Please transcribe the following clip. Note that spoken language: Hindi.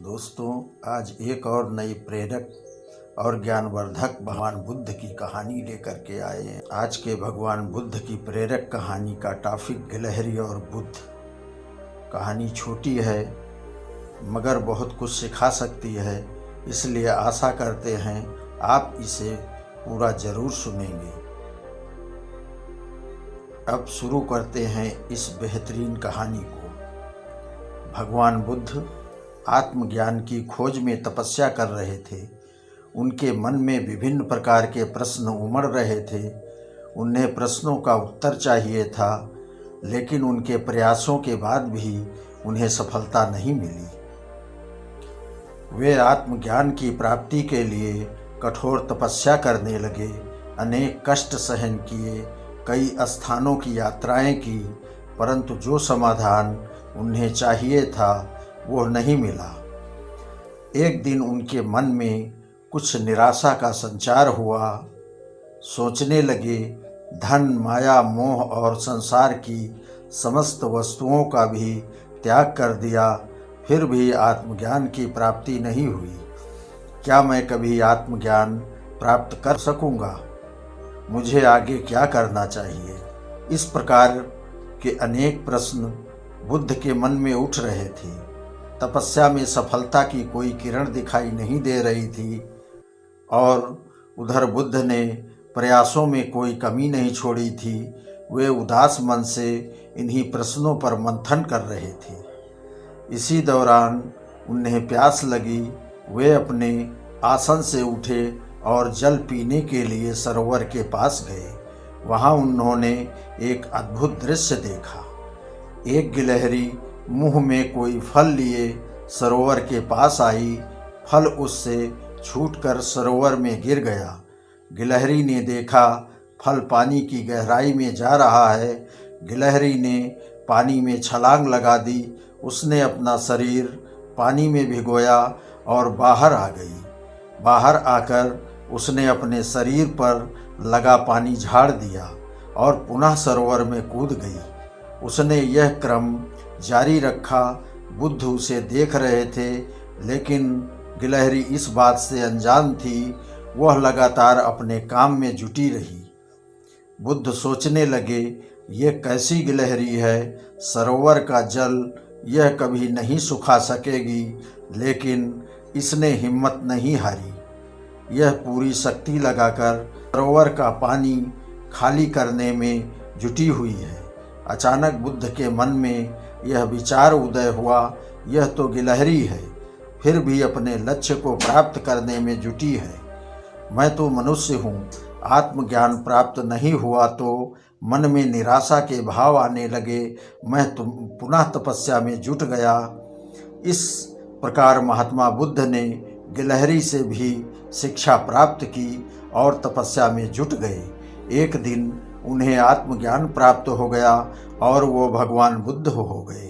दोस्तों, आज एक और नई प्रेरक और ज्ञानवर्धक भगवान बुद्ध की कहानी लेकर के आए हैं। आज के भगवान बुद्ध की प्रेरक कहानी का टॉपिक गिलहरी और बुद्ध। कहानी छोटी है मगर बहुत कुछ सिखा सकती है, इसलिए आशा करते हैं आप इसे पूरा जरूर सुनेंगे। अब शुरू करते हैं इस बेहतरीन कहानी को। भगवान बुद्ध आत्मज्ञान की खोज में तपस्या कर रहे थे। उनके मन में विभिन्न प्रकार के प्रश्न उमड़ रहे थे। उन्हें प्रश्नों का उत्तर चाहिए था, लेकिन उनके प्रयासों के बाद भी उन्हें सफलता नहीं मिली। वे आत्मज्ञान की प्राप्ति के लिए कठोर तपस्या करने लगे, अनेक कष्ट सहन किए, कई स्थानों की यात्राएं की, परंतु जो समाधान उन्हें चाहिए था वो नहीं मिला। एक दिन उनके मन में कुछ निराशा का संचार हुआ। सोचने लगे, धन, माया, मोह और संसार की समस्त वस्तुओं का भी त्याग कर दिया, फिर भी आत्मज्ञान की प्राप्ति नहीं हुई। क्या मैं कभी आत्मज्ञान प्राप्त कर सकूंगा? मुझे आगे क्या करना चाहिए? इस प्रकार के अनेक प्रश्न बुद्ध के मन में उठ रहे थे। तपस्या में सफलता की कोई किरण दिखाई नहीं दे रही थी और उधर बुद्ध ने प्रयासों में कोई कमी नहीं छोड़ी थी। वे उदास मन से इन्हीं प्रश्नों पर मंथन कर रहे थे। इसी दौरान उन्हें प्यास लगी। वे अपने आसन से उठे और जल पीने के लिए सरोवर के पास गए। वहाँ उन्होंने एक अद्भुत दृश्य देखा। एक गिलहरी मुंह में कोई फल लिए सरोवर के पास आई। फल उससे छूटकर सरोवर में गिर गया। गिलहरी ने देखा फल पानी की गहराई में जा रहा है। गिलहरी ने पानी में छलांग लगा दी। उसने अपना शरीर पानी में भिगोया और बाहर आ गई। बाहर आकर उसने अपने शरीर पर लगा पानी झाड़ दिया और पुनः सरोवर में कूद गई। उसने यह क्रम जारी रखा। बुद्ध उसे देख रहे थे, लेकिन गिलहरी इस बात से अनजान थी। वह लगातार अपने काम में जुटी रही। बुद्ध सोचने लगे, ये कैसी गिलहरी है? सरोवर का जल यह कभी नहीं सुखा सकेगी, लेकिन इसने हिम्मत नहीं हारी। यह पूरी शक्ति लगाकर सरोवर का पानी खाली करने में जुटी हुई है। अचानक बुद्ध के मन में यह विचार उदय हुआ, यह तो गिलहरी है, फिर भी अपने लक्ष्य को प्राप्त करने में जुटी है। मैं तो मनुष्य हूँ। आत्मज्ञान प्राप्त नहीं हुआ तो मन में निराशा के भाव आने लगे। मैं तो पुनः तपस्या में जुट गया। इस प्रकार महात्मा बुद्ध ने गिलहरी से भी शिक्षा प्राप्त की और तपस्या में जुट गए। एक दिन उन्हें आत्मज्ञान प्राप्त हो गया और वो भगवान बुद्ध हो गए।